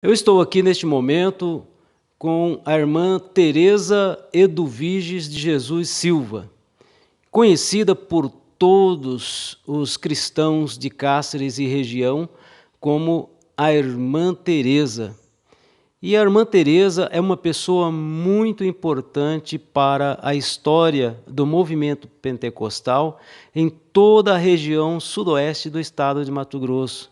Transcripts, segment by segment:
Eu estou aqui neste momento com a irmã Teresa Eduviges de Jesus Silva, conhecida por todos os cristãos de Cáceres e região como a irmã Teresa. E a irmã Teresa é uma pessoa muito importante para a história do movimento pentecostal em toda a região sudoeste do estado de Mato Grosso.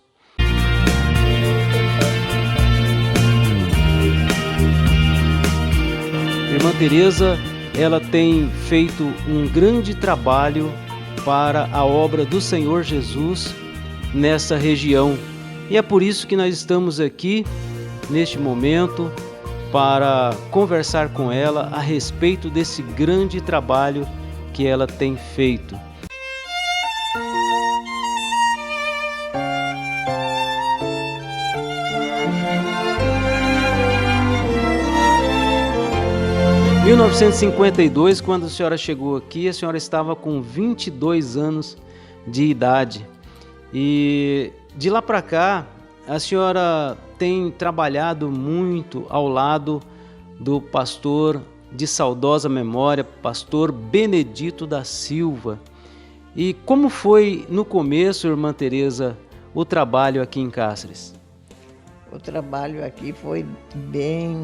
Irmã Teresa, ela tem feito um grande trabalho para a obra do Senhor Jesus nessa região. E é por isso que nós estamos aqui neste momento para conversar com ela a respeito desse grande trabalho que ela tem feito. Em 1952, quando a senhora chegou aqui, a senhora estava com 22 anos de idade. E de lá para cá, a senhora tem trabalhado muito ao lado do pastor de saudosa memória, pastor Benedito da Silva. E como foi no começo, irmã Teresa, o trabalho aqui em Cáceres? O trabalho aqui foi bem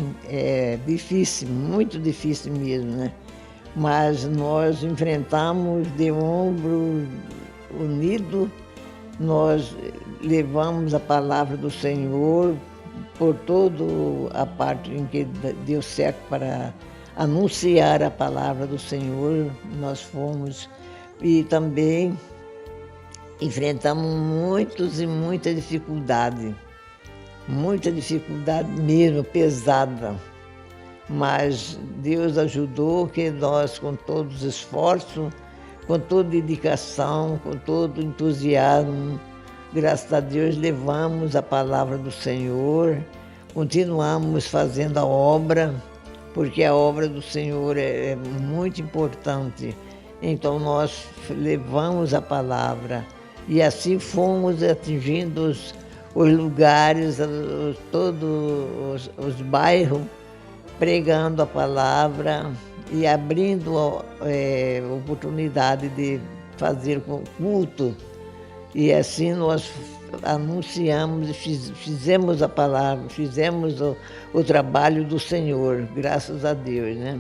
difícil, muito difícil mesmo, né? Mas nós enfrentamos de ombro unido, nós levamos a palavra do Senhor por toda a parte em que deu certo para anunciar a palavra do Senhor, nós fomos e também enfrentamos muita dificuldade mesmo, pesada. Mas Deus ajudou que nós, com todos os esforços, com toda dedicação, com todo entusiasmo, graças a Deus, levamos a palavra do Senhor, continuamos fazendo a obra, porque a obra do Senhor é muito importante. Então nós levamos a palavra e assim fomos atingindo os lugares, todos os bairros, pregando a palavra e abrindo oportunidade de fazer culto. E assim nós anunciamos e fizemos a palavra, fizemos o trabalho do Senhor, graças a Deus, né?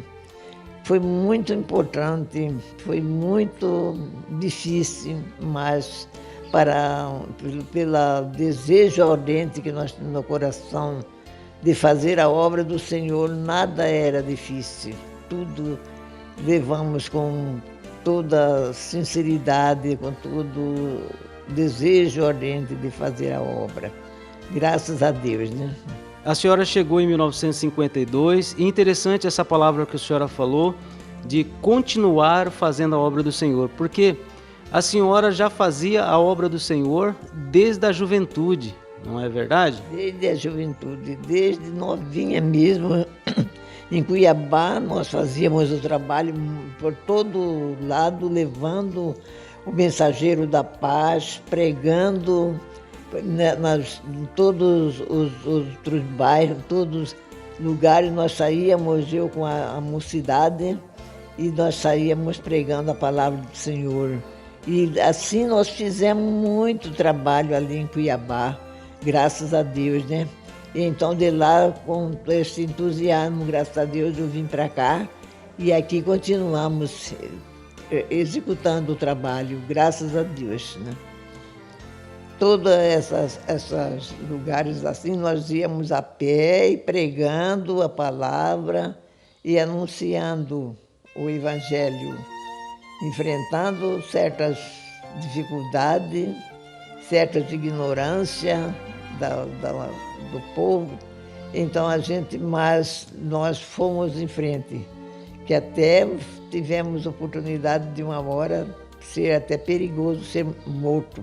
Foi muito importante, foi muito difícil, mas pelo desejo ardente que nós temos no coração de fazer a obra do Senhor, nada era difícil. Tudo levamos com toda sinceridade, com todo desejo ardente de fazer a obra. Graças a Deus, né? A senhora chegou em 1952 e interessante essa palavra que a senhora falou de continuar fazendo a obra do Senhor, porque a senhora já fazia a obra do Senhor desde a juventude, não é verdade? Desde a juventude, desde novinha mesmo. Em Cuiabá nós fazíamos o trabalho por todo lado, levando o mensageiro da paz, pregando em todos os outros bairros, todos os lugares. Nós saíamos, eu com a mocidade, e nós saíamos pregando a palavra do Senhor. E assim nós fizemos muito trabalho ali em Cuiabá, graças a Deus, né? E então de lá, com esse entusiasmo, graças a Deus, eu vim para cá e aqui continuamos executando o trabalho, graças a Deus, né? Todos esses lugares assim, nós íamos a pé e pregando a palavra e anunciando o Evangelho, enfrentando certas dificuldades, certas ignorâncias do povo. Então mas nós fomos em frente, que até tivemos oportunidade de uma hora ser até perigoso ser morto,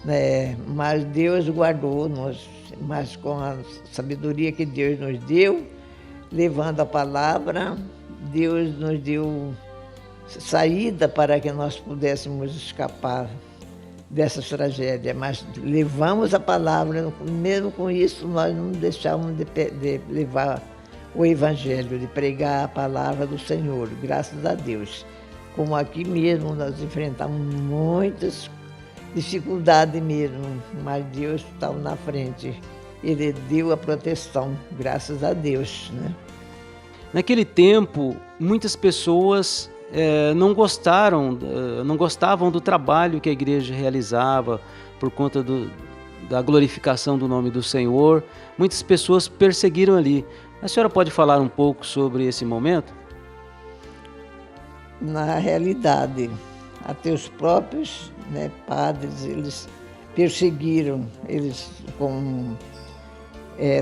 né? Mas Deus guardou nós, mas com a sabedoria que Deus nos deu, levando a palavra, Deus nos deu saída para que nós pudéssemos escapar dessas tragédias, mas levamos a palavra, mesmo com isso nós não deixamos de levar o Evangelho, de pregar a palavra do Senhor, graças a Deus. Como aqui mesmo nós enfrentamos muitas dificuldades mesmo, mas Deus estava na frente. Ele deu a proteção, graças a Deus, né? Naquele tempo, muitas pessoas não gostavam do trabalho que a igreja realizava por conta da glorificação do nome do Senhor. Muitas pessoas perseguiram ali. A senhora pode falar um pouco sobre esse momento? Na realidade, até os próprios, né, padres, eles perseguiram, eles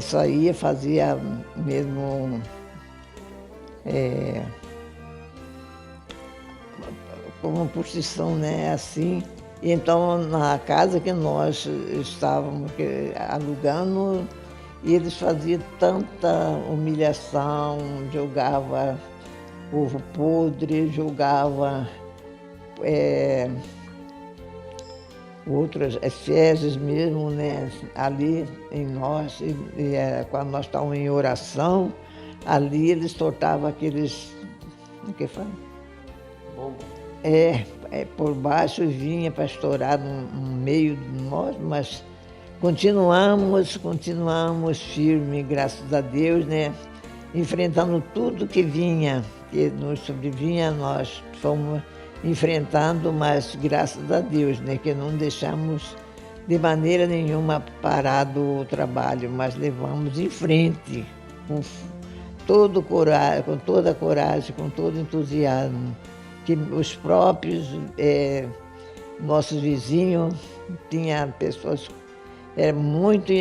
saía, fazia mesmo como procissão, né, assim. E então, na casa que nós estávamos alugando, eles faziam tanta humilhação, jogava ovo podre, jogava outras fezes mesmo, né, ali em nós, quando nós estávamos em oração, ali eles soltavam aqueles, o que fala? Bomba. Por baixo vinha para estourar no meio de nós, mas continuamos firmes, graças a Deus, né, enfrentando tudo que vinha, que nos sobrevinha, nós fomos enfrentando, mas graças a Deus, né, que não deixamos de maneira nenhuma parado o trabalho, mas levamos em frente com toda a coragem, com todo entusiasmo, que os próprios nossos vizinhos tinham pessoas, era muito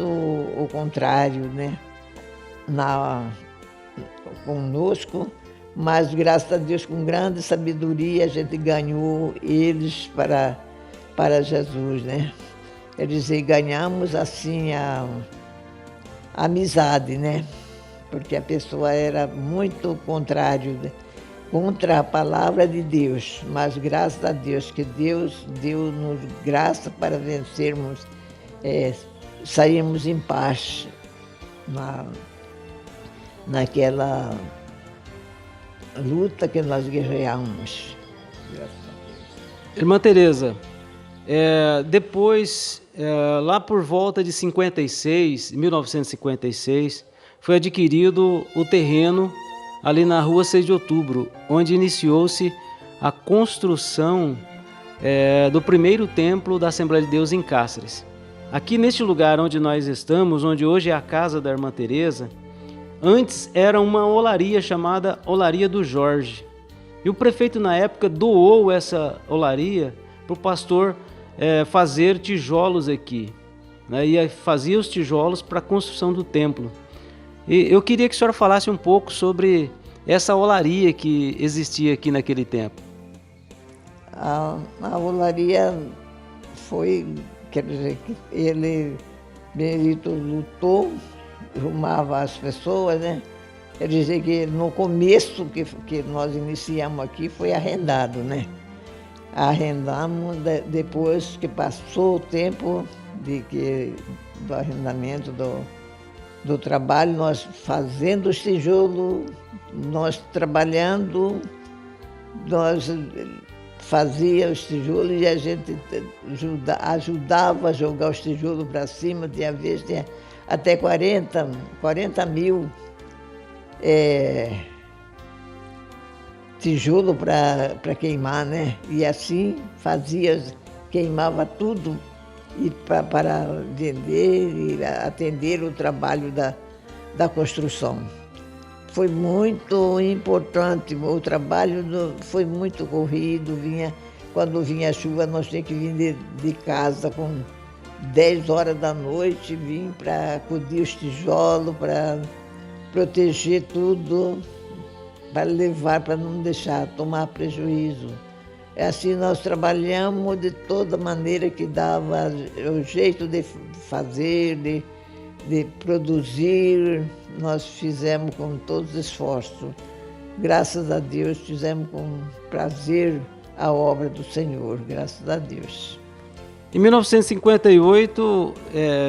o contrário, né, conosco, mas graças a Deus, com grande sabedoria, a gente ganhou eles para Jesus, né? Quer dizer, ganhamos assim a amizade, né? Porque a pessoa era muito contrário, né, contra a palavra de Deus, mas graças a Deus, que Deus deu-nos graça para vencermos, saímos em paz naquela luta que nós guerreamos. Irmã Teresa, depois, lá por volta de 1956, foi adquirido o terreno ali na rua 6 de outubro, onde iniciou-se a construção do primeiro templo da Assembleia de Deus em Cáceres. Aqui neste lugar onde nós estamos, onde hoje é a casa da Irmã Teresa, antes era uma olaria chamada Olaria do Jorge. E o prefeito na época doou essa olaria para o pastor fazer tijolos aqui, né? E fazia os tijolos para a construção do templo. E eu queria que a senhora falasse um pouco sobre essa olaria que existia aqui naquele tempo. A olaria foi, quer dizer, que Benedito lutou, arrumava as pessoas, né? Quer dizer que no começo que nós iniciamos aqui foi arrendado, né? Arrendamos, depois que passou o tempo do arrendamento do trabalho, nós fazendo os tijolos, nós trabalhando, nós fazia os tijolos e a gente ajudava a jogar os tijolos para cima. Tinha vez, tinha até 40 mil tijolo para queimar, né? E assim fazia, queimava tudo e para vender e atender o trabalho da construção. Foi muito importante, o trabalho foi muito corrido, quando vinha a chuva nós tínhamos que vir de casa com 10 horas da noite, vim para acudir os tijolos, para proteger tudo, para levar, para não deixar tomar prejuízo. Assim nós trabalhamos de toda maneira que dava o jeito de fazer, de produzir, nós fizemos com todos os esforços. Graças a Deus, fizemos com prazer a obra do Senhor, graças a Deus. Em 1958,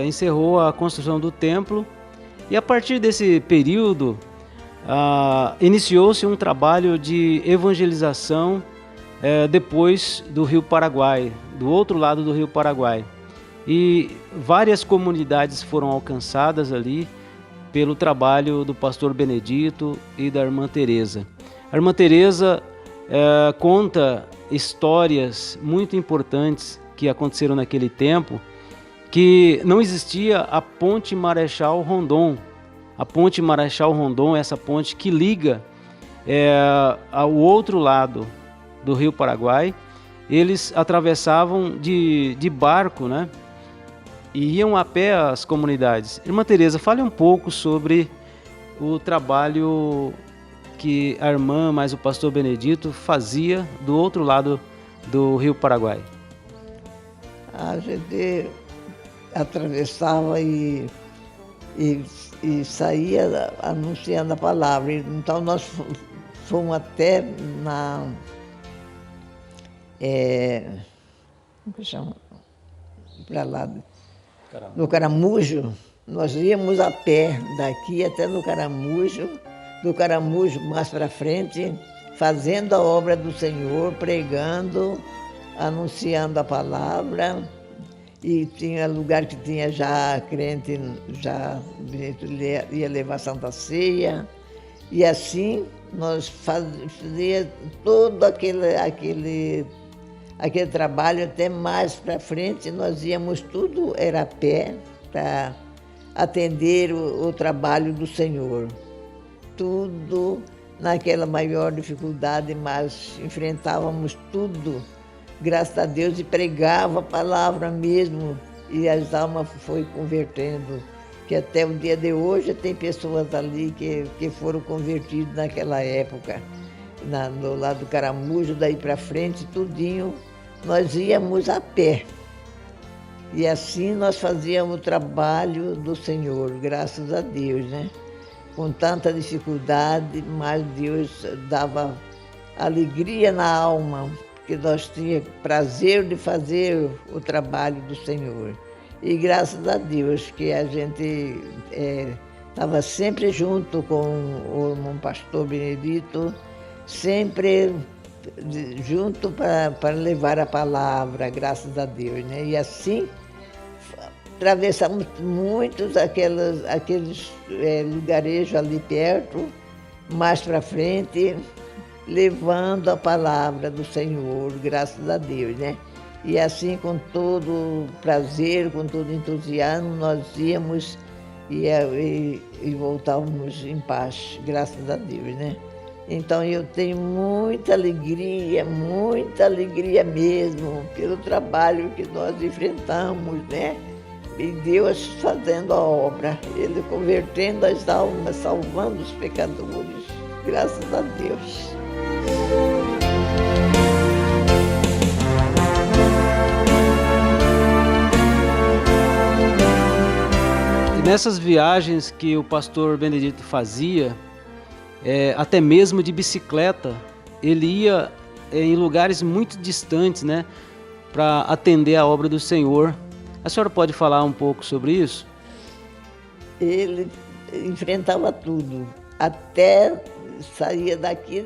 encerrou a construção do templo e a partir desse período iniciou-se um trabalho de evangelização depois do Rio Paraguai, do outro lado do Rio Paraguai. E várias comunidades foram alcançadas ali pelo trabalho do pastor Benedito e da irmã Teresa. A irmã Teresa conta histórias muito importantes que aconteceram naquele tempo, que não existia a Ponte Marechal Rondon. A Ponte Marechal Rondon é essa ponte que liga ao outro lado do Rio Paraguai. Eles atravessavam de barco, né? E iam a pé às comunidades. Irmã Teresa, fale um pouco sobre o trabalho que a irmã, mais o pastor Benedito, fazia do outro lado do Rio Paraguai. A gente atravessava e saía anunciando a palavra. Então nós fomos até como que chama? Para lá, no Caramujo. Nós íamos a pé daqui até no Caramujo, do Caramujo mais para frente, fazendo a obra do Senhor, pregando, anunciando a palavra. E tinha lugar que tinha já crente, já ia levar Santa Ceia. E assim nós fazia todo aquele trabalho até mais para frente. Nós íamos tudo, era a pé, para atender o trabalho do Senhor. Tudo naquela maior dificuldade, mas enfrentávamos tudo, graças a Deus, e pregava a palavra mesmo, e as almas foi convertendo, que até o dia de hoje tem pessoas ali que foram convertidas naquela época, no lado do Caramujo, daí para frente, tudinho, nós íamos a pé. E assim nós fazíamos o trabalho do Senhor, graças a Deus, né? Com tanta dificuldade, mas Deus dava alegria na alma, porque nós tínhamos prazer de fazer o trabalho do Senhor. E graças a Deus que a gente estava sempre junto com o irmão pastor Benedito, sempre junto para levar a palavra, graças a Deus, né? E assim atravessamos muitos aqueles lugarejos ali perto, mais para frente, levando a palavra do Senhor, graças a Deus, né? E assim, com todo prazer, com todo entusiasmo, nós íamos e voltávamos em paz, graças a Deus, né? Então eu tenho muita alegria mesmo, pelo trabalho que nós enfrentamos, né? E Deus fazendo a obra, Ele convertendo as almas, salvando os pecadores, graças a Deus. E nessas viagens que o pastor Benedito fazia, até mesmo de bicicleta, ele ia em lugares muito distantes, né, para atender a obra do Senhor. A senhora pode falar um pouco sobre isso? Ele enfrentava tudo, até saía daqui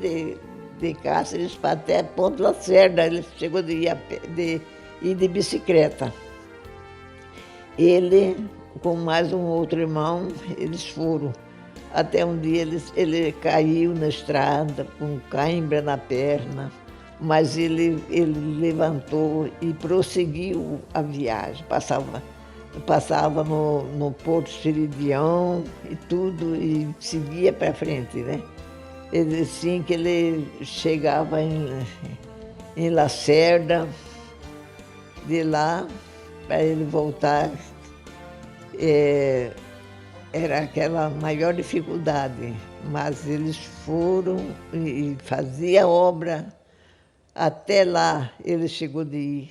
de Cáceres para até Ponto Lacerda. Ele chegou de ir de bicicleta. Ele, com mais um outro irmão, eles foram. Até um dia ele caiu na estrada, com cãibra na perna, mas ele levantou e prosseguiu a viagem. Passava no Porto Esperidião e tudo, e seguia para frente, né? Ele, assim que ele chegava em Lacerda, de lá, para ele voltar, era aquela maior dificuldade, mas eles foram e faziam a obra. Até lá ele chegou de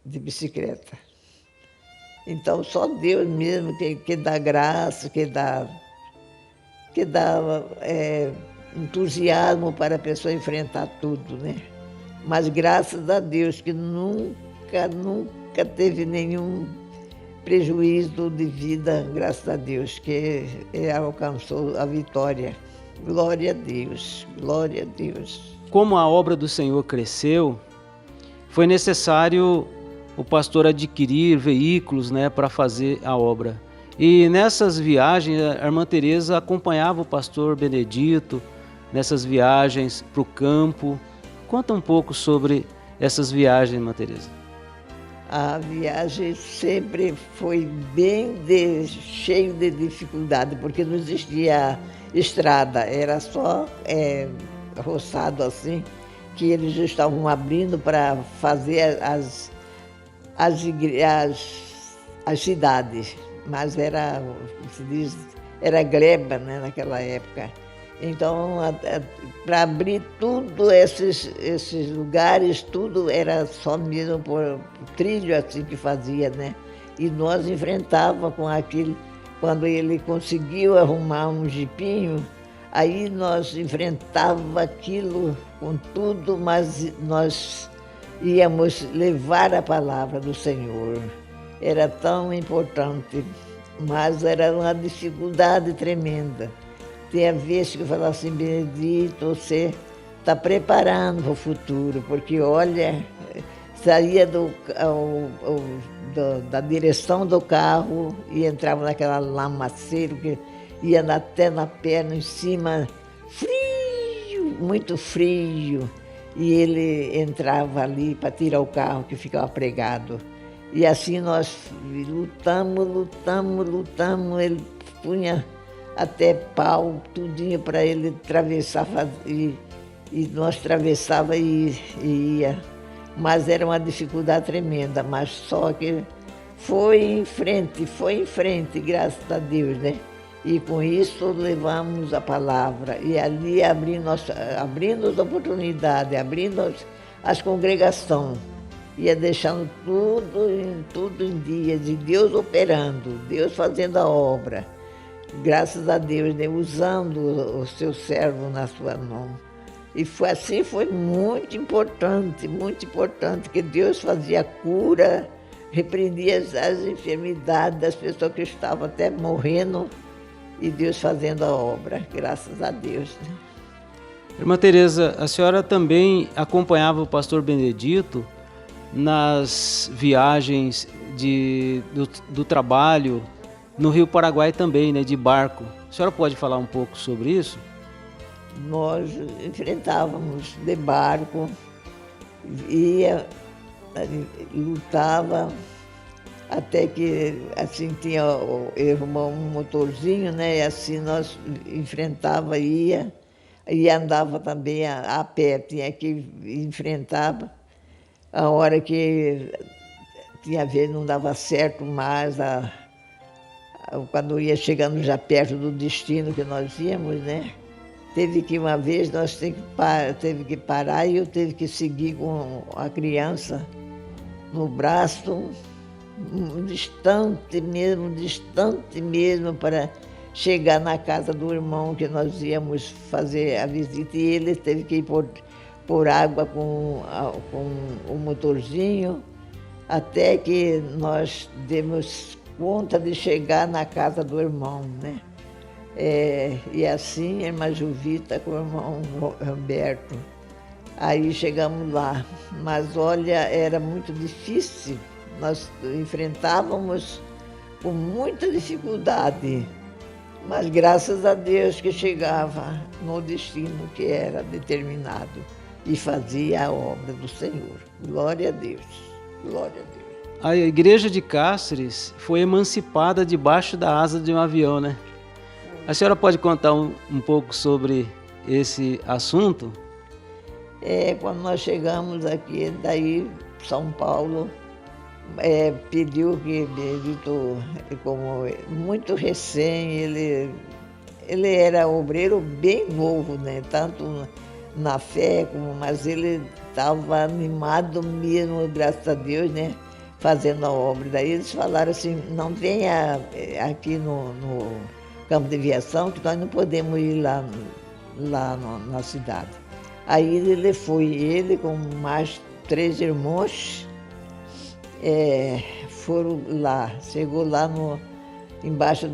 bicicleta. Então só Deus mesmo que dá graça, que dá entusiasmo para a pessoa enfrentar tudo, né? Mas graças a Deus que nunca nunca teve nenhum prejuízo de vida, graças a Deus, que alcançou a vitória. Glória a Deus, glória a Deus. Como a obra do Senhor cresceu, foi necessário o pastor adquirir veículos, né, para fazer a obra. E nessas viagens, a irmã Teresa acompanhava o pastor Benedito, nessas viagens para o campo. Conta um pouco sobre essas viagens, irmã Teresa. A viagem sempre foi bem cheio de dificuldade, porque não existia estrada, era só roçado assim, que eles estavam abrindo para fazer as cidades, mas era, se diz, era gleba, né, naquela época. Então, para abrir tudo esses lugares, tudo era só mesmo por trilho assim que fazia, né? E nós enfrentava com aquilo, quando ele conseguiu arrumar um jipinho, aí nós enfrentava aquilo com tudo, mas nós íamos levar a palavra do Senhor. Era tão importante, mas era uma dificuldade tremenda. Tem vezes que eu falo assim, Benedito, você está preparando para o futuro, porque olha, saía da direção do carro e entrava naquela lamaceiro que ia até na perna, em cima, frio, muito frio. E ele entrava ali para tirar o carro que ficava pregado. E assim nós lutamos, ele punha até pau, tudinho para ele atravessar, e nós atravessava e ia. Mas era uma dificuldade tremenda, mas só que foi em frente, graças a Deus, né? E com isso levamos a palavra, e ali abrindo as oportunidades, abrindo as congregações, ia deixando tudo em dias, e Deus operando, Deus fazendo a obra. Graças a Deus, né, usando o seu servo na sua mão. E foi muito importante, que Deus fazia cura, repreendia as enfermidades das pessoas que estavam até morrendo, e Deus fazendo a obra, graças a Deus. Né? Irmã Teresa, a senhora também acompanhava o pastor Benedito nas viagens do trabalho, no Rio Paraguai também, né, de barco. A senhora pode falar um pouco sobre isso? Nós enfrentávamos de barco, lutava, até que assim tinha um motorzinho, né, e assim nós enfrentava, e andava também a pé, tinha que enfrentava. A hora que tinha vez não dava certo mais, quando ia chegando já perto do destino que nós íamos, né? Uma vez nós teve que parar, e eu tive que seguir com a criança no braço, distante mesmo, para chegar na casa do irmão que nós íamos fazer a visita, e ele teve que ir por água com o motorzinho, até que nós demos conta de chegar na casa do irmão, né? E assim, a irmã Juvita com o irmão Roberto. Aí chegamos lá, mas olha, era muito difícil, nós enfrentávamos com muita dificuldade, mas graças a Deus que chegava no destino que era determinado e fazia a obra do Senhor. Glória a Deus, glória a Deus. A igreja de Cáceres foi emancipada debaixo da asa de um avião, né? A senhora pode contar um pouco sobre esse assunto? Quando nós chegamos aqui, daí São Paulo pediu que Benedito, como muito recém, ele era obreiro bem novo, né? Tanto na fé, mas ele estava animado mesmo, graças a Deus, né? Fazendo a obra. Daí eles falaram assim, não venha aqui no campo de aviação, que nós não podemos ir lá na cidade. Aí ele foi, ele com mais 3 irmãos, foram lá, chegou lá embaixo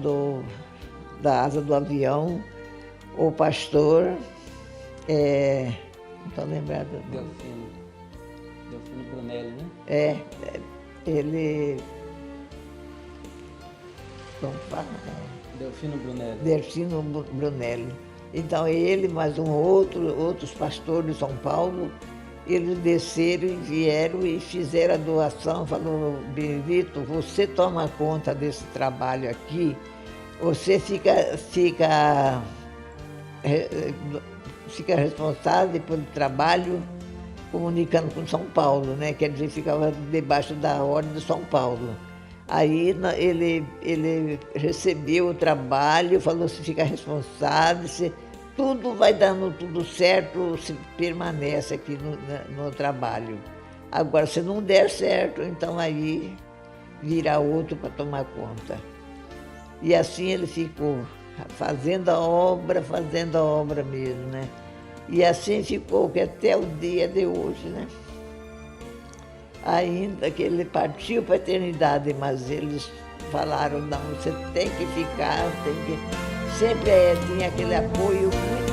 da asa do avião, o pastor, não estou lembrada. Delfino Brunelli, né? Ele, como fala? Delfino Brunelli. Delfino Brunelli. Então ele, mais outros pastores de São Paulo, eles desceram e vieram e fizeram a doação, falou, Benedito, você toma conta desse trabalho aqui, você fica responsável pelo trabalho comunicando com São Paulo, né? Quer dizer, ficava debaixo da ordem de São Paulo. Aí ele recebeu o trabalho, falou se fica responsável, se tudo vai dando tudo certo, se permanece aqui no trabalho. Agora, se não der certo, então aí vira outro para tomar conta. E assim ele ficou fazendo a obra mesmo, né? E assim ficou, que até o dia de hoje, né? Ainda que ele partiu para a eternidade, mas eles falaram, não, você tem que ficar, tem que... Sempre tinha aquele apoio muito